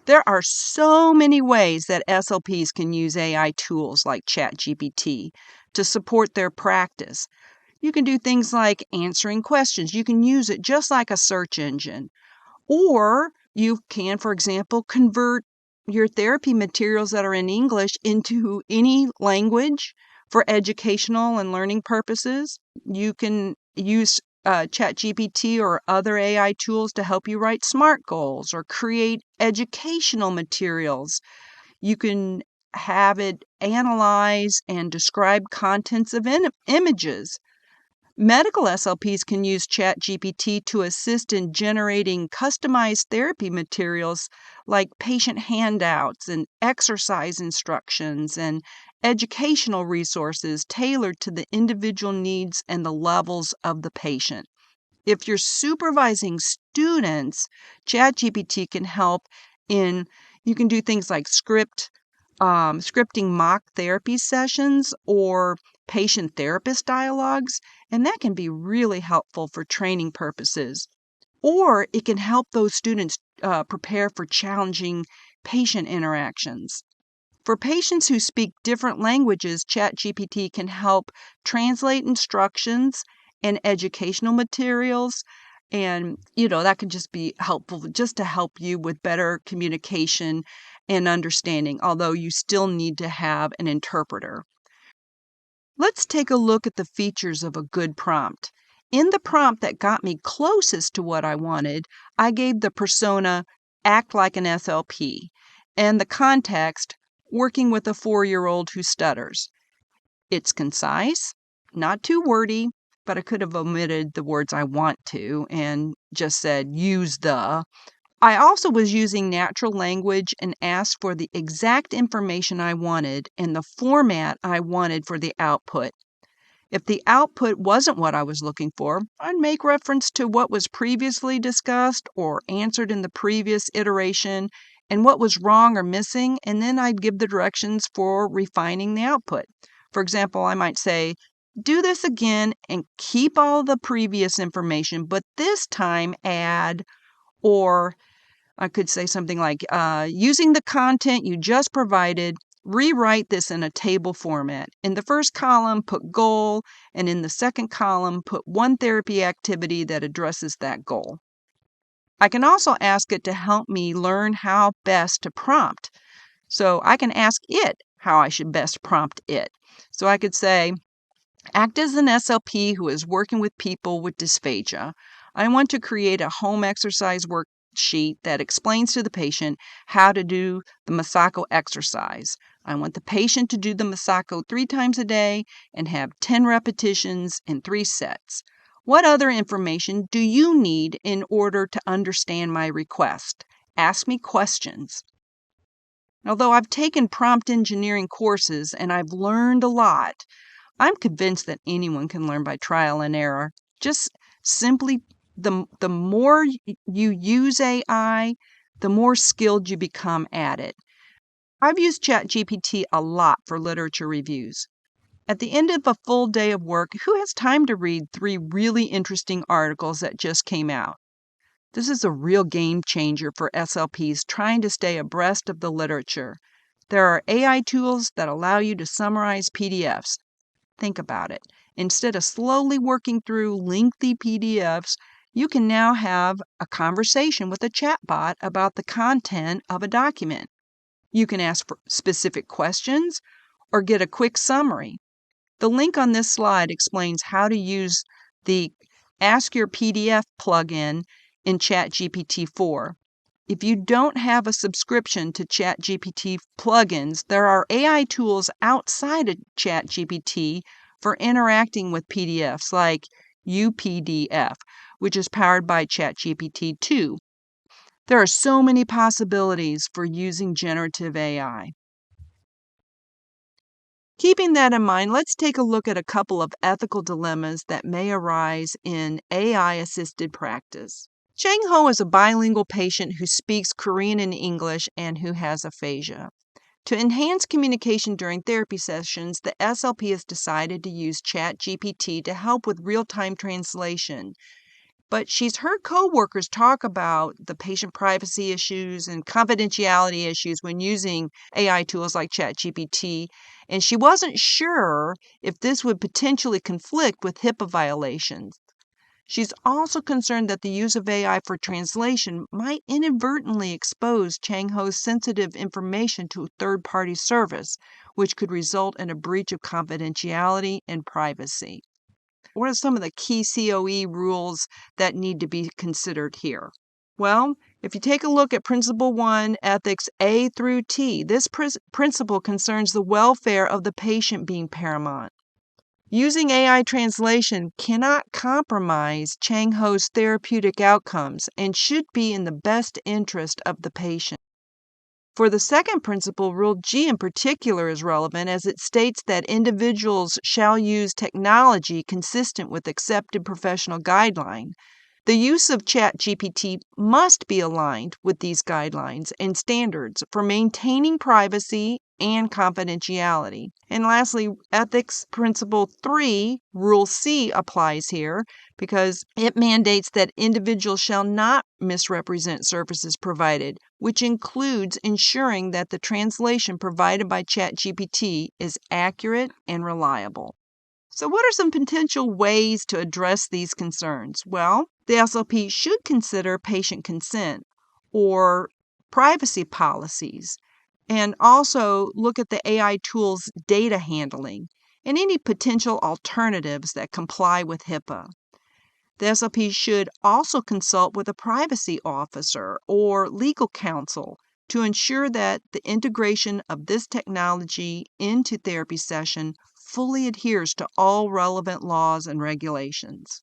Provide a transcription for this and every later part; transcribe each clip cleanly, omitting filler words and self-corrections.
There are so many ways that SLPs can use AI tools like ChatGPT to support their practice. You can do things like answering questions. You can use it just like a search engine. Or you can, for example, convert your therapy materials that are in English into any language for educational and learning purposes. You can use ChatGPT or other AI tools to help you write SMART goals or create educational materials. You can have it analyze and describe contents of images. Medical SLPs can use ChatGPT to assist in generating customized therapy materials like patient handouts and exercise instructions and educational resources tailored to the individual needs and the levels of the patient. If you're supervising students, ChatGPT can help you can do things like scripting mock therapy sessions or patient-therapist dialogues, and that can be really helpful for training purposes. Or it can help those students prepare for challenging patient interactions. For patients who speak different languages, ChatGPT can help translate instructions and educational materials. And, that can just be helpful just to help you with better communication and understanding, although you still need to have an interpreter. Let's take a look at the features of a good prompt. In the prompt that got me closest to what I wanted, I gave the persona act like an SLP and the context working with a 4-year-old who stutters. It's concise, not too wordy, but I could have omitted the words I want to and just said use the. I also was using natural language and asked for the exact information I wanted and the format I wanted for the output. If the output wasn't what I was looking for, I'd make reference to what was previously discussed or answered in the previous iteration and what was wrong or missing, and then I'd give the directions for refining the output. For example, I might say, do this again and keep all the previous information, but this time add, or I could say something like, using the content you just provided, rewrite this in a table format. In the first column, put goal, and in the second column, put one therapy activity that addresses that goal. I can also ask it to help me learn how best to prompt. So I can ask it how I should best prompt it. So I could say, act as an SLP who is working with people with dysphagia. I want to create a home exercise worksheet that explains to the patient how to do the Masako exercise. I want the patient to do the Masako 3 times a day and have 10 repetitions in 3 sets. What other information do you need in order to understand my request? Ask me questions. Although I've taken prompt engineering courses and I've learned a lot, I'm convinced that anyone can learn by trial and error. Just simply, the more you use AI, the more skilled you become at it. I've used ChatGPT a lot for literature reviews. At the end of a full day of work, who has time to read 3 really interesting articles that just came out? This is a real game changer for SLPs trying to stay abreast of the literature. There are AI tools that allow you to summarize PDFs. Think about it. Instead of slowly working through lengthy PDFs, you can now have a conversation with a chatbot about the content of a document. You can ask for specific questions or get a quick summary. The link on this slide explains how to use the Ask Your PDF plugin in ChatGPT 4. If you don't have a subscription to ChatGPT plugins, there are AI tools outside of ChatGPT for interacting with PDFs like UPDF, which is powered by ChatGPT 2. There are so many possibilities for using generative AI. Keeping that in mind, let's take a look at a couple of ethical dilemmas that may arise in AI-assisted practice. Chang Ho is a bilingual patient who speaks Korean and English and who has aphasia. To enhance communication during therapy sessions, the SLP has decided to use ChatGPT to help with real-time translation. but she's heard coworkers talk about the patient privacy issues and confidentiality issues when using AI tools like ChatGPT, and she wasn't sure if this would potentially conflict with HIPAA violations. She's also concerned that the use of AI for translation might inadvertently expose Chang Ho's sensitive information to a third-party service, which could result in a breach of confidentiality and privacy. What are some of the key COE rules that need to be considered here? Well, if you take a look at Principle 1, Ethics A through T, this principle concerns the welfare of the patient being paramount. Using AI translation cannot compromise Chang Ho's therapeutic outcomes and should be in the best interest of the patient. For the second principle, Rule G in particular is relevant as it states that individuals shall use technology consistent with accepted professional guideline. The use of ChatGPT must be aligned with these guidelines and standards for maintaining privacy and confidentiality. And lastly, Ethics Principle 3, Rule C, applies here because it mandates that individuals shall not misrepresent services provided, which includes ensuring that the translation provided by ChatGPT is accurate and reliable. So, what are some potential ways to address these concerns? Well, the SLP should consider patient consent or privacy policies and also look at the AI tool's data handling and any potential alternatives that comply with HIPAA. The SLP should also consult with a privacy officer or legal counsel to ensure that the integration of this technology into therapy session fully adheres to all relevant laws and regulations.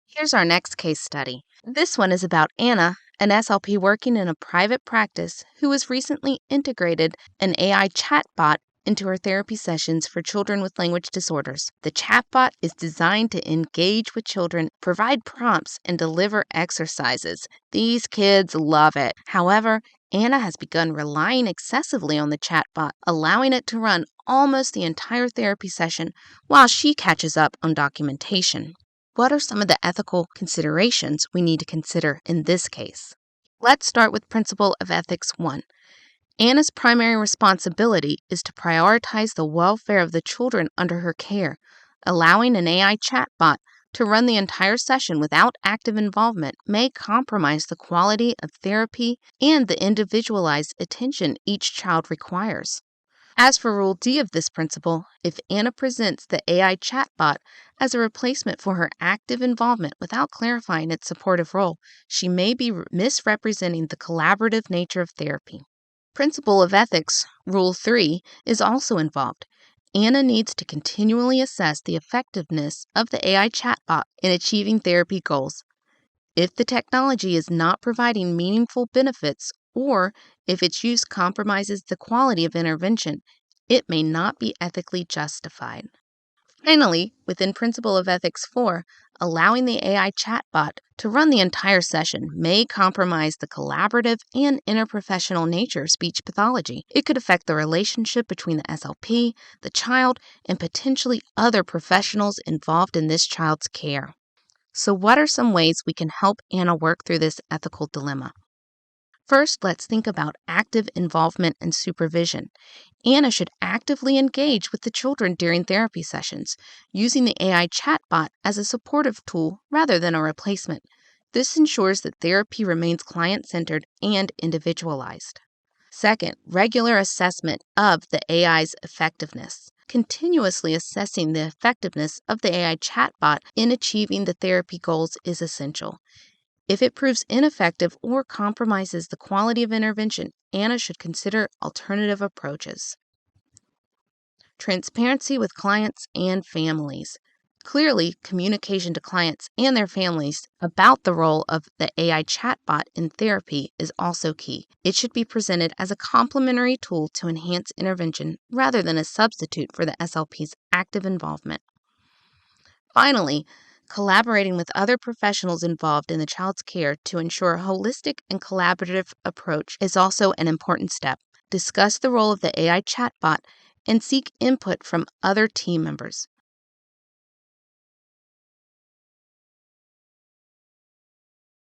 Here's our next case study. This one is about Anna, an SLP working in a private practice who has recently integrated an AI chatbot into her therapy sessions for children with language disorders. The chatbot is designed to engage with children, provide prompts, and deliver exercises. These kids love it. However, Anna has begun relying excessively on the chatbot, allowing it to run almost the entire therapy session while she catches up on documentation. What are some of the ethical considerations we need to consider in this case? Let's start with Principle of Ethics 1. Anna's primary responsibility is to prioritize the welfare of the children under her care. Allowing an AI chatbot to run the entire session without active involvement may compromise the quality of therapy and the individualized attention each child requires. As for Rule D of this principle, if Anna presents the AI chatbot as a replacement for her active involvement without clarifying its supportive role, she may be misrepresenting the collaborative nature of therapy. Principle of Ethics, Rule 3, is also involved. Anna needs to continually assess the effectiveness of the AI chatbot in achieving therapy goals. If the technology is not providing meaningful benefits or if its use compromises the quality of intervention, it may not be ethically justified. Finally, within Principle of Ethics 4, allowing the AI chatbot to run the entire session may compromise the collaborative and interprofessional nature of speech pathology. It could affect the relationship between the SLP, the child, and potentially other professionals involved in this child's care. So what are some ways we can help Anna work through this ethical dilemma? First, let's think about active involvement and supervision. Anna should actively engage with the children during therapy sessions, using the AI chatbot as a supportive tool rather than a replacement. This ensures that therapy remains client-centered and individualized. Second, regular assessment of the AI's effectiveness. Continuously assessing the effectiveness of the AI chatbot in achieving the therapy goals is essential. If it proves ineffective or compromises the quality of intervention, Anna should consider alternative approaches. Transparency with clients and families. Clearly, communication to clients and their families about the role of the AI chatbot in therapy is also key. It should be presented as a complementary tool to enhance intervention rather than a substitute for the SLP's active involvement. Finally, collaborating with other professionals involved in the child's care to ensure a holistic and collaborative approach is also an important step. Discuss the role of the AI chatbot and seek input from other team members.